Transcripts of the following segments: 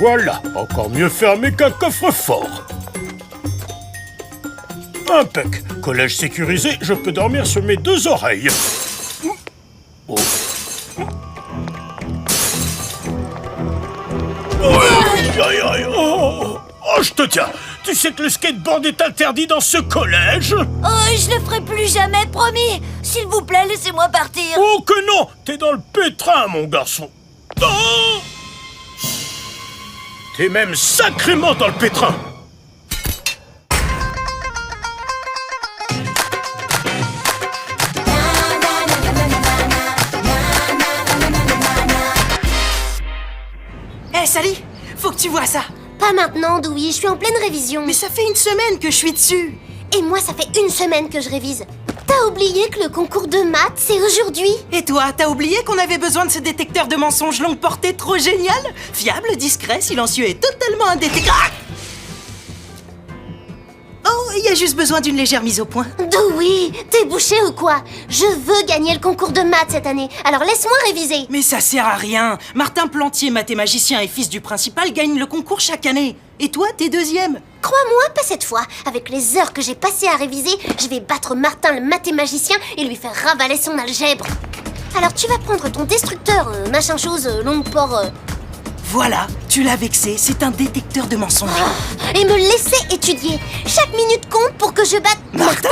Voilà, encore mieux fermé qu'un coffre-fort. Impec. Collège sécurisé, je peux dormir sur mes deux oreilles. Oh. Aïe, aïe, aïe. Oh, je te tiens. Tu sais que le skateboard est interdit dans ce collège? Oh, je le ferai plus jamais, promis. S'il vous plaît, laissez-moi partir. Oh que non. T'es dans le pétrin, mon garçon. Oh, t'es même sacrément dans le pétrin. Hé, Sally, faut que tu vois ça. Pas maintenant, Dewey, je suis en pleine révision. Mais ça fait une semaine que je suis dessus. Et moi, ça fait une semaine que je révise. T'as oublié que le concours de maths, c'est aujourd'hui? Et toi, t'as oublié qu'on avait besoin de ce détecteur de mensonges longue portée trop génial? Fiable, discret, silencieux et totalement indétectable. Oh, il y a juste besoin d'une légère mise au point. Dewey, t'es bouché ou quoi? Je veux gagner le concours de maths cette année, alors laisse-moi réviser. Mais ça sert à rien. Martin Plantier, mathémagicien et fils du principal, gagne le concours chaque année. Et toi, t'es deuxième. Crois-moi, pas cette fois. Avec les heures que j'ai passées à réviser, je vais battre Martin le mathémagicien et lui faire ravaler son algèbre. Alors tu vas prendre ton destructeur, machin chose, longue port... Voilà, tu l'as vexé, c'est un détecteur de mensonges. et me laisser étudier. Chaque minute compte pour que je batte... Martin?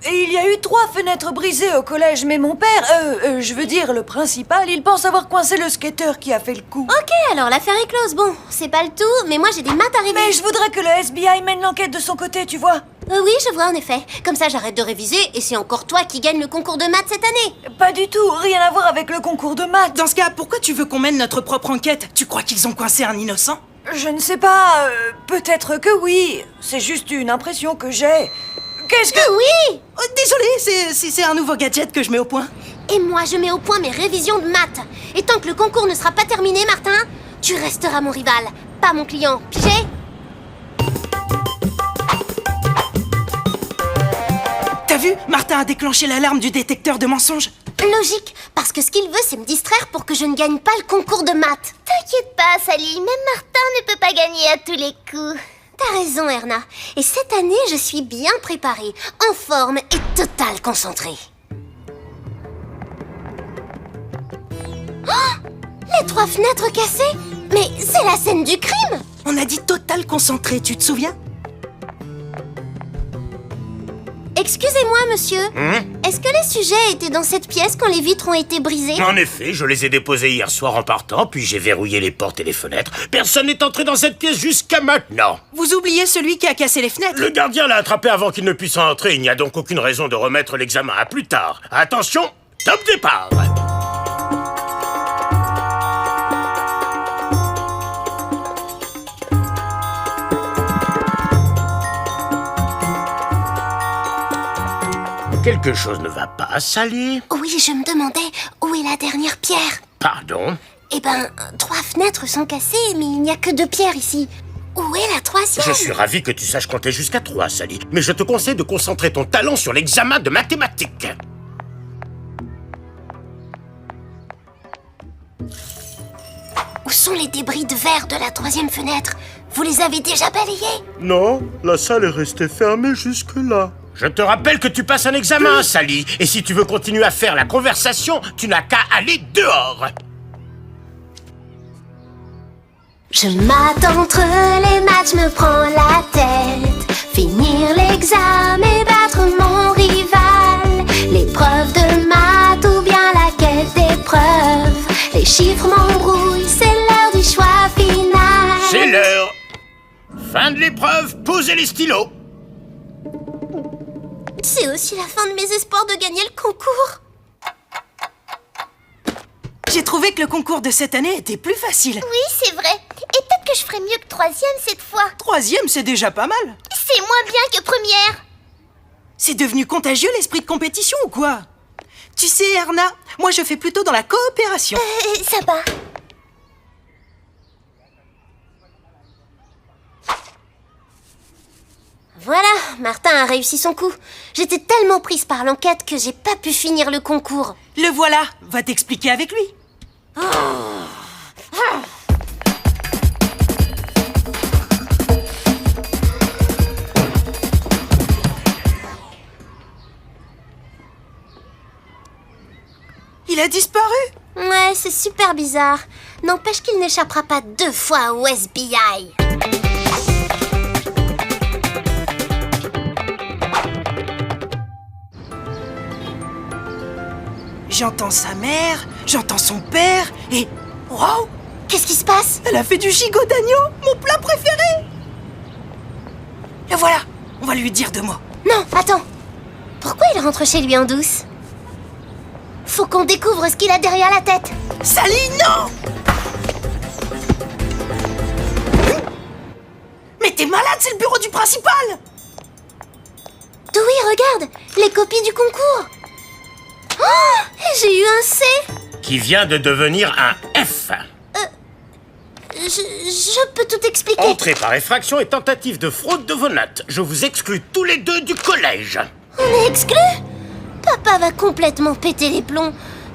Et il y a eu 3 fenêtres brisées au collège, mais mon père, je veux dire le principal, il pense avoir coincé le skateur qui a fait le coup. Ok, alors l'affaire est close. Bon, c'est pas le tout, mais moi j'ai des maths à réviser. Mais je voudrais que le FBI mène l'enquête de son côté, tu vois. Oui, je vois en effet. Comme ça j'arrête de réviser et c'est encore toi qui gagne le concours de maths cette année. Pas du tout, rien à voir avec le concours de maths. Dans ce cas, pourquoi tu veux qu'on mène notre propre enquête? Tu crois qu'ils ont coincé un innocent? Je ne sais pas, peut-être que oui. C'est juste une impression que j'ai. Qu'est-ce que... Oui! Oh, désolé, c'est un nouveau gadget que je mets au point. Et moi je mets au point mes révisions de maths. Et tant que le concours ne sera pas terminé, Martin, tu resteras mon rival, pas mon client. Pigé? T'as vu? Martin a déclenché l'alarme du détecteur de mensonges. Logique, parce que ce qu'il veut, c'est me distraire pour que je ne gagne pas le concours de maths. T'inquiète pas, Sally, même Martin ne peut pas gagner à tous les coups. T'as raison, Erna. Et cette année, je suis bien préparée, en forme et total concentrée. Oh, les 3 fenêtres cassées? Mais c'est la scène du crime! On a dit total concentré, tu te souviens? Excusez-moi, monsieur. Est-ce que les sujets étaient dans cette pièce quand les vitres ont été brisées? En effet, je les ai déposés hier soir en partant, puis j'ai verrouillé les portes et les fenêtres. Personne n'est entré dans cette pièce jusqu'à maintenant. Vous oubliez celui qui a cassé les fenêtres? Le gardien l'a attrapé avant qu'il ne puisse entrer. Il n'y a donc aucune raison de remettre l'examen à plus tard. Attention, top départ. Quelque chose ne va pas, Sally? Oui, je me demandais où est la dernière pierre. Pardon? Eh ben, 3 fenêtres sont cassées, mais il n'y a que 2 pierres ici. Où est la 3e? Je suis ravi que tu saches compter jusqu'à 3, Sally. Mais je te conseille de concentrer ton talent sur l'examen de mathématiques. Où sont les débris de verre de la 3e fenêtre? Vous les avez déjà balayés? Non, la salle est restée fermée jusque-là. Je te rappelle que tu passes un examen, Sally. Et si tu veux continuer à faire la conversation, tu n'as qu'à aller dehors. Je m'attends entre les matchs, me prends la tête. Finir l'examen et battre mon rival. L'épreuve de maths ou bien la quête d'épreuves. Les chiffres m'embrouillent, c'est l'heure du choix final. C'est l'heure. Fin de l'épreuve, posez les stylos. C'est aussi la fin de mes espoirs de gagner le concours. J'ai trouvé que le concours de cette année était plus facile. Oui, c'est vrai. Et peut-être que je ferai mieux que 3e cette fois. 3e, c'est déjà pas mal. C'est moins bien que première. C'est devenu contagieux l'esprit de compétition ou quoi? Tu sais, Erna, moi je fais plutôt dans la coopération. Ça va. Voilà, Martin a réussi son coup. J'étais tellement prise par l'enquête que j'ai pas pu finir le concours. Le voilà, va t'expliquer avec lui. Il a disparu? Ouais, c'est super bizarre. N'empêche qu'il n'échappera pas 2 fois au SBI. J'entends sa mère, j'entends son père et... Waouh! Qu'est-ce qui se passe? Elle a fait du gigot d'agneau, mon plat préféré! Le voilà, on va lui dire 2 mots. Non, attends. Pourquoi il rentre chez lui en douce? Faut qu'on découvre ce qu'il a derrière la tête. Sally, non! Mais t'es malade, c'est le bureau du principal! Dewey, regarde, les copies du concours. Oh, j'ai eu un C. Qui vient de devenir un F. Je peux tout expliquer. Entrée par effraction et tentative de fraude de vos notes. Je vous exclus tous les 2 du collège. On est exclus? Papa va complètement péter les plombs.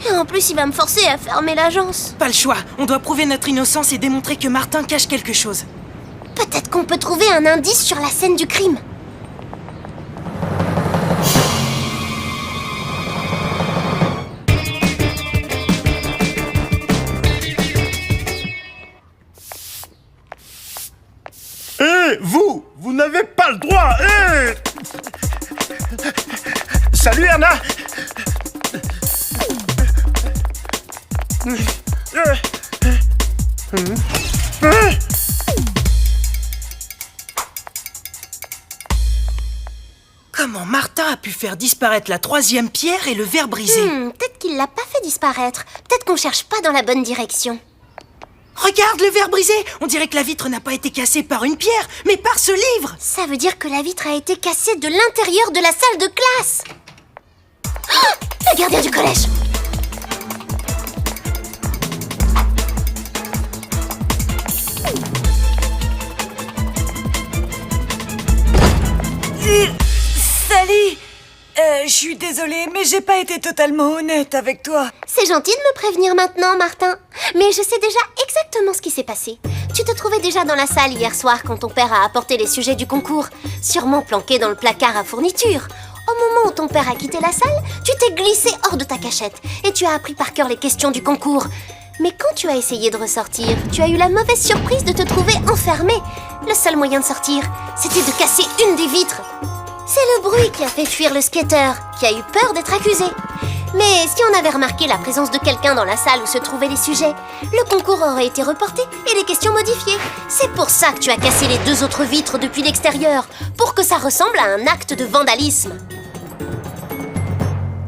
Et en plus, il va me forcer à fermer l'agence. Pas le choix, on doit prouver notre innocence et démontrer que Martin cache quelque chose. Peut-être qu'on peut trouver un indice sur la scène du crime. Hé, vous n'avez pas le droit. Salut, Erna. Comment Martin a pu faire disparaître la 3e pierre et le verre brisé? Peut-être qu'il l'a pas fait disparaître. Peut-être qu'on cherche pas dans la bonne direction. Regarde le verre brisé! On dirait que la vitre n'a pas été cassée par une pierre, mais par ce livre! Ça veut dire que la vitre a été cassée de l'intérieur de la salle de classe. Oh, le gardien du collège. Sally, je suis désolée, mais j'ai pas été totalement honnête avec toi. C'est gentil de me prévenir maintenant, Martin. Mais je sais déjà exactement ce qui s'est passé. Tu te trouvais déjà dans la salle hier soir quand ton père a apporté les sujets du concours, sûrement planqués dans le placard à fourniture. Au moment où ton père a quitté la salle, tu t'es glissé hors de ta cachette et tu as appris par cœur les questions du concours. Mais quand tu as essayé de ressortir, tu as eu la mauvaise surprise de te trouver enfermé. Le seul moyen de sortir, c'était de casser une des vitres. C'est le bruit qui a fait fuir le skater, qui a eu peur d'être accusé. Mais si on avait remarqué la présence de quelqu'un dans la salle où se trouvaient les sujets, le concours aurait été reporté et les questions modifiées. C'est pour ça que tu as cassé les 2 autres vitres depuis l'extérieur, pour que ça ressemble à un acte de vandalisme.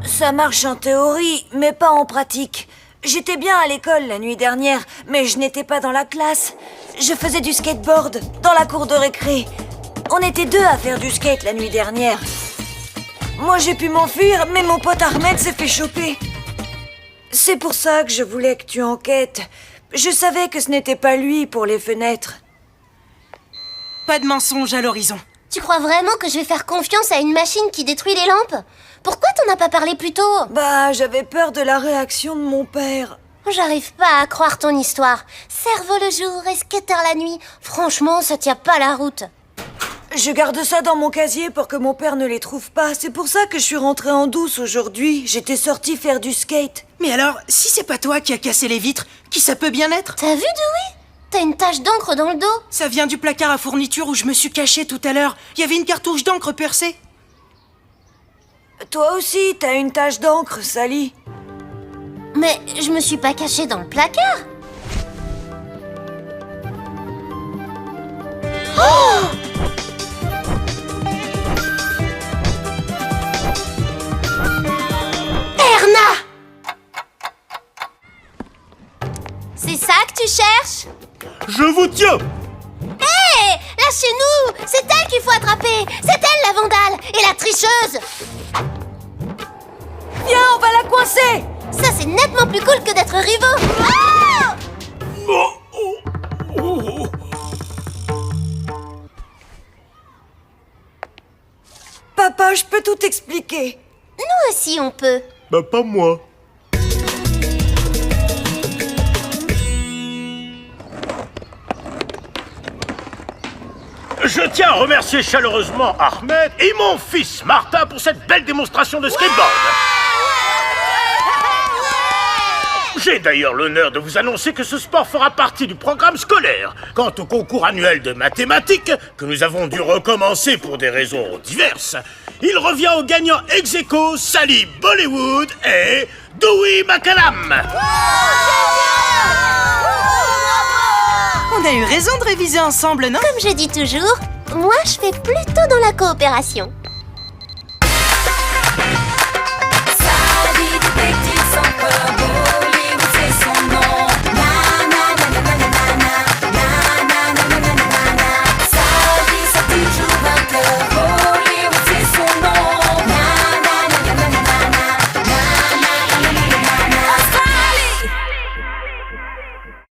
Ça marche en théorie, mais pas en pratique. J'étais bien à l'école la nuit dernière, mais je n'étais pas dans la classe. Je faisais du skateboard dans la cour de récré. On était 2 à faire du skate la nuit dernière. Moi, j'ai pu m'enfuir, mais mon pote Ahmed s'est fait choper. C'est pour ça que je voulais que tu enquêtes. Je savais que ce n'était pas lui pour les fenêtres. Pas de mensonge à l'horizon. Tu crois vraiment que je vais faire confiance à une machine qui détruit les lampes? Pourquoi t'en as pas parlé plus tôt? Bah, j'avais peur de la réaction de mon père. J'arrive pas à croire ton histoire. Cerveau le jour et skater la nuit. Franchement, ça tient pas la route. Je garde ça dans mon casier pour que mon père ne les trouve pas. C'est pour ça que je suis rentrée en douce aujourd'hui. J'étais sortie faire du skate. Mais alors, si c'est pas toi qui as cassé les vitres, qui ça peut bien être? T'as vu, Dewey? T'as une tache d'encre dans le dos. Ça vient du placard à fourniture où je me suis cachée tout à l'heure. Il y avait une cartouche d'encre percée. Toi aussi, t'as une tache d'encre, Sally. Mais je me suis pas cachée dans le placard. Oh! Erna! C'est ça que tu cherches? Je vous tiens. Hé! Lâchez-nous! C'est elle qu'il faut attraper! C'est elle la vandale! Et la tricheuse! Viens, on va la coincer! Ça, c'est nettement plus cool que d'être rivaux! Ah! Papa, je peux tout expliquer. Nous aussi, on peut. Bah pas moi. Je tiens à remercier chaleureusement Ahmed et mon fils Martin pour cette belle démonstration de skateboard. J'ai d'ailleurs l'honneur de vous annoncer que ce sport fera partie du programme scolaire. Quant au concours annuel de mathématiques, que nous avons dû recommencer pour des raisons diverses, il revient aux gagnants ex aequo Sally Bollywood et Dewey McCallum. On a eu raison de réviser ensemble, non? Comme je dis toujours, moi je fais plutôt dans la coopération.